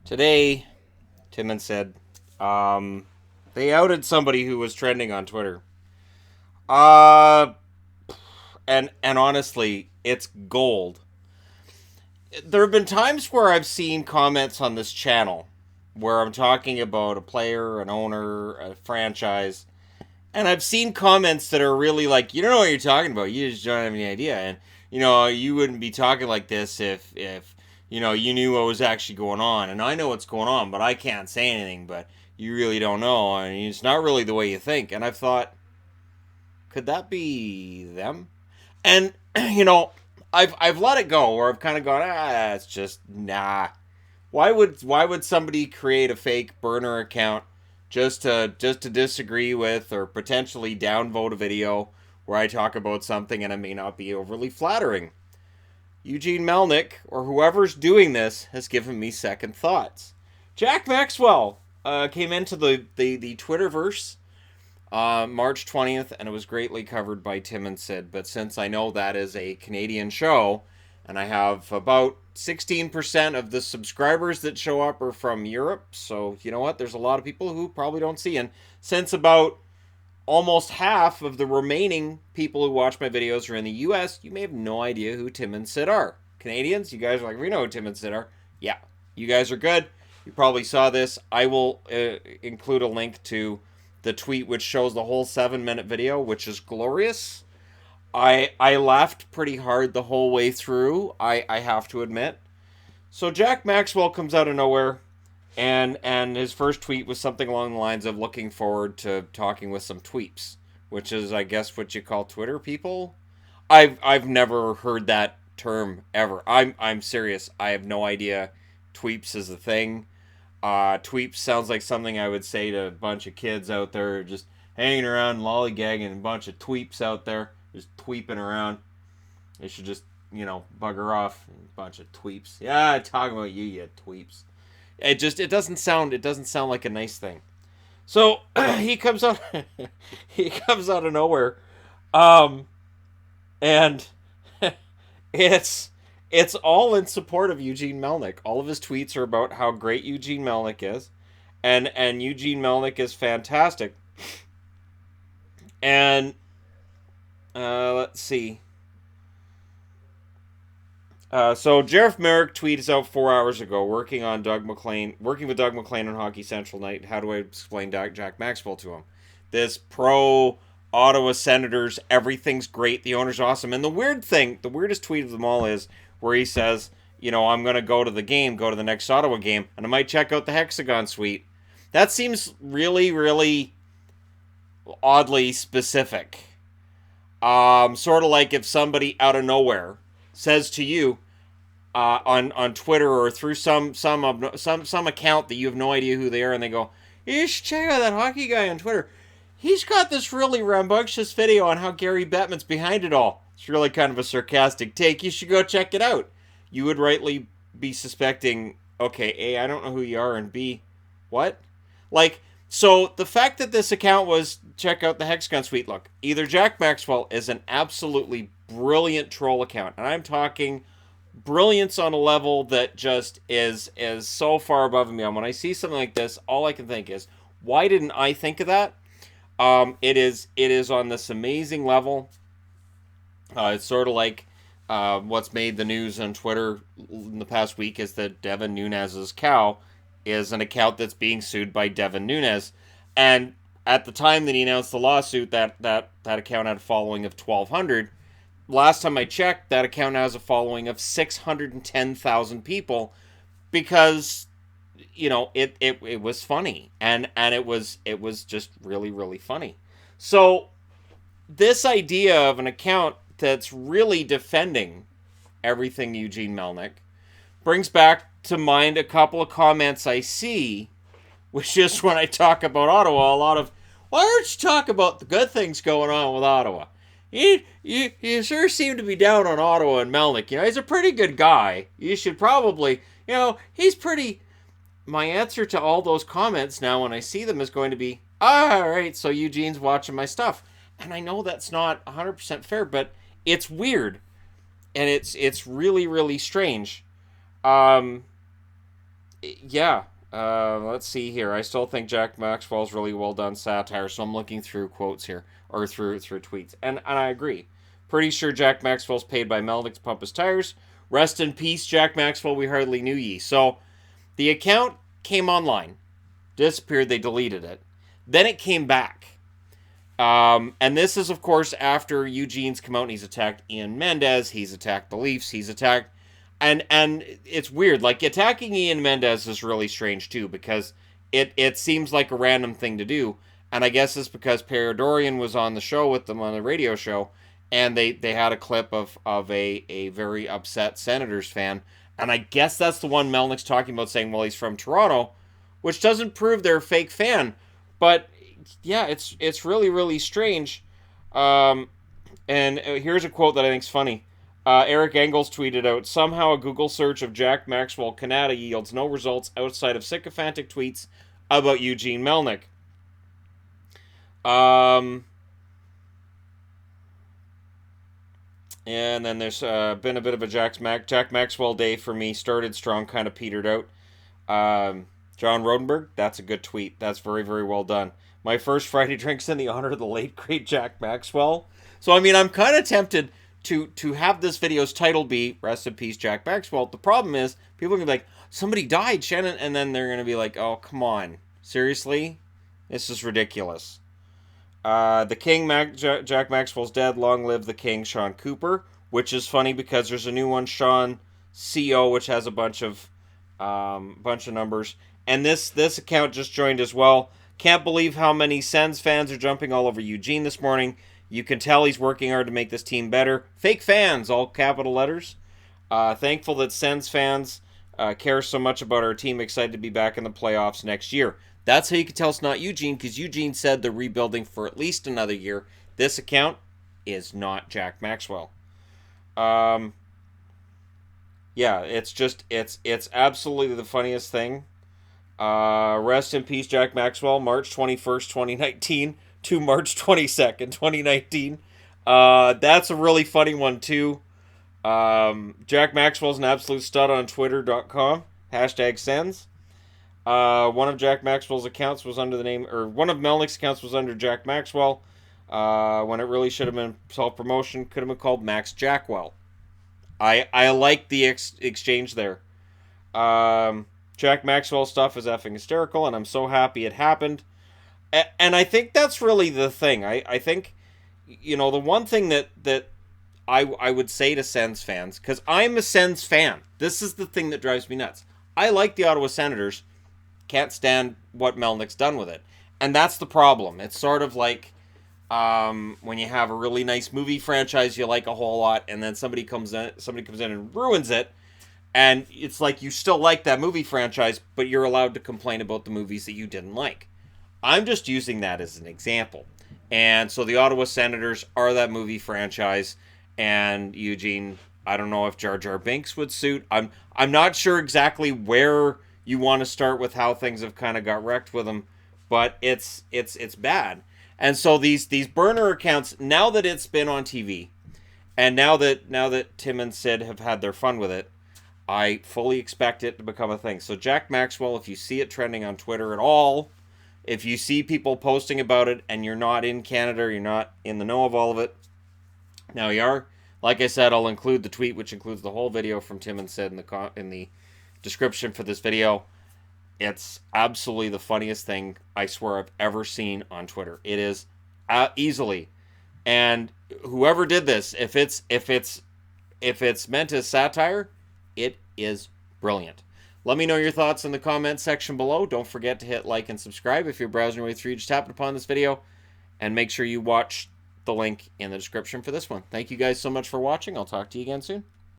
Today, Timon said, they outed somebody who was trending on Twitter. Uh, and honestly, it's gold. There have been times where I've seen comments on this channel where I'm talking about a player, an owner, a franchise, and I've seen comments that are really like, you don't know what you're talking about. You just don't have any idea. And, you wouldn't be talking like this if you knew what was actually going on. And I know what's going on, but I can't say anything. But you really don't know. I mean, it's not really the way you think. And I've thought, could that be them? And, I've let it go, or I've kind of gone, it's just, nah. Why would somebody create a fake burner account just to disagree with or potentially downvote a video where I talk about something and it may not be overly flattering? Eugene Melnick, or whoever's doing this, has given me second thoughts. Jack Maxwell came into the Twitterverse March 20th, and it was greatly covered by Tim and Sid. But since I know that is a Canadian show, and I have about 16% of the subscribers that show up are from Europe, so you know what? There's a lot of people who probably don't see. And since about almost half of the remaining people who watch my videos are in the US, you may have no idea who Tim and Sid are. Canadians, you guys are like, we know who Tim and Sid are. Yeah, you guys are good. You probably saw this. I will include a link to the tweet which shows the whole 7-minute video, which is glorious. I laughed pretty hard the whole way through, I have to admit. So Jack Maxwell comes out of nowhere, and his first tweet was something along the lines of looking forward to talking with some tweeps, which is, I guess, what you call Twitter people. I've never heard that term ever. I'm serious. I have no idea tweeps is a thing. Tweeps sounds like something I would say to a bunch of kids out there just hanging around, lollygagging, a bunch of tweeps out there just tweeping around. They should just, bugger off. A bunch of tweeps. Yeah, talking about you tweeps. It doesn't sound like a nice thing. So he comes out he comes out of nowhere. And it's all in support of Eugene Melnick. All of his tweets are about how great Eugene Melnick is. And Eugene Melnick is fantastic. And let's see. So Jeff Merrick tweeted out 4 hours ago, working with Doug McLean on Hockey Central Night. How do I explain Jack Maxwell to him? This pro Ottawa Senators, everything's great, the owner's awesome. And the weirdest tweet of them all is where he says, I'm going to go to the next Ottawa game, and I might check out the Hexagon Suite. That seems really, really oddly specific. Sort of like if somebody out of nowhere says to you on Twitter or through some account that you have no idea who they are, and they go, you should check out that hockey guy on Twitter. He's got this really rambunctious video on how Gary Bettman's behind it all. It's really kind of a sarcastic take. You should go check it out. You would rightly be suspecting, okay, A, I don't know who you are, and B, what? So the fact that this account was check out the Hexagon Suite, look, either Jack Maxwell is an absolutely brilliant troll account, and I'm talking brilliance on a level that just is so far above me. And when I see something like this, all I can think is, why didn't I think of that? It is on this amazing level. It's sort of like what's made the news on Twitter in the past week is that Devin Nunes's cow is an account that's being sued by Devin Nunes. And at the time that he announced the lawsuit, that account had a following of 1,200. Last time I checked, that account now has a following of 610,000 people because, it was funny. And it was just really, really funny. So this idea of an account that's really defending everything Eugene Melnick brings back to mind a couple of comments I see, which is when I talk about Ottawa, a lot of, why don't you talk about the good things going on with Ottawa? You sure seem to be down on Ottawa and Melnick. He's a pretty good guy. You should probably, he's pretty. My answer to all those comments now when I see them is going to be, all right, so Eugene's watching my stuff. And I know that's not 100% fair, but it's weird. And it's really, really strange. Yeah. Let's see here. I still think Jack Maxwell's really well done satire, so I'm looking through quotes here or through tweets, and I agree. Pretty sure Jack Maxwell's paid by Melnick to pump his tires. Rest in peace, Jack Maxwell. We hardly knew ye. So the account came online, disappeared. They deleted it. Then it came back. And this is, of course, after Eugene's come out and he's attacked Ian Mendez. He's attacked the Leafs. He's attacked, and it's weird. Like attacking Ian Mendez is really strange too because it seems like a random thing to do. And I guess it's because Per Dorian was on the show with them on the radio show, and they had a clip of a very upset Senators fan, and I guess that's the one Melnick's talking about, saying, well, he's from Toronto, which doesn't prove they're a fake fan, but yeah, it's really really strange. Um, and here's a quote that I think's funny. Eric Engels tweeted out, somehow a Google search of Jack Maxwell Canada yields no results outside of sycophantic tweets about Eugene Melnick. Um, and then there's been a bit of a Jack Maxwell day for me. Started strong, kind of petered out. John Rodenberg, that's a good tweet. That's very, very well done. My first Friday drinks in the honor of the late, great Jack Maxwell. So, I mean, I'm kind of tempted to have this video's title be Rest in Peace, Jack Maxwell. The problem is, people are going to be like, somebody died, Shannon. And then they're going to be like, oh, come on. Seriously? This is ridiculous. The King, Jack Maxwell's dead. Long live the King, Sean Cooper. Which is funny because there's a new one, Sean CO, which has a bunch of numbers. And this account just joined as well. Can't believe how many Sens fans are jumping all over Eugene this morning. You can tell he's working hard to make this team better. Fake fans, all capital letters. Thankful that Sens fans care so much about our team. Excited to be back in the playoffs next year. That's how you can tell it's not Eugene, because Eugene said they're rebuilding for at least another year. This account is not Jack Maxwell. Yeah, it's absolutely the funniest thing. Rest in peace, Jack Maxwell, March 21st, 2019 to March 22nd, 2019. That's a really funny one, too. Jack Maxwell's an absolute stud on Twitter.com, #Sens. One of Jack Maxwell's accounts was under the name, or one of Melnick's accounts was under Jack Maxwell, when it really should have been self-promotion. Could have been called Max Jackwell. I like the exchange there. Jack Maxwell stuff is effing hysterical, and I'm so happy it happened. And I think that's really the thing. I think, the one thing that I would say to Sens fans, because I'm a Sens fan. This is the thing that drives me nuts. I like the Ottawa Senators. Can't stand what Melnick's done with it. And that's the problem. It's sort of like when you have a really nice movie franchise you like a whole lot, and then somebody comes in and ruins it. And it's like you still like that movie franchise, but you're allowed to complain about the movies that you didn't like. I'm just using that as an example. And so the Ottawa Senators are that movie franchise. And Eugene, I don't know if Jar Jar Binks would suit. I'm not sure exactly where you want to start with how things have kind of got wrecked with him, but it's bad. And so these burner accounts, now that it's been on TV, and now that Tim and Sid have had their fun with it, I fully expect it to become a thing. So Jack Maxwell, if you see it trending on Twitter at all, if you see people posting about it and you're not in Canada, you're not in the know of all of it, now you are. Like I said, I'll include the tweet, which includes the whole video from Tim and Sid in the description for this video. It's absolutely the funniest thing I swear I've ever seen on Twitter. It is easily. And whoever did this, if it's meant as satire, it is brilliant. Let me know your thoughts in the comments section below. Don't forget to hit like and subscribe if you're browsing your way through. Just tap upon this video, and make sure you watch the link in the description for this one. Thank you guys so much for watching. I'll talk to you again soon.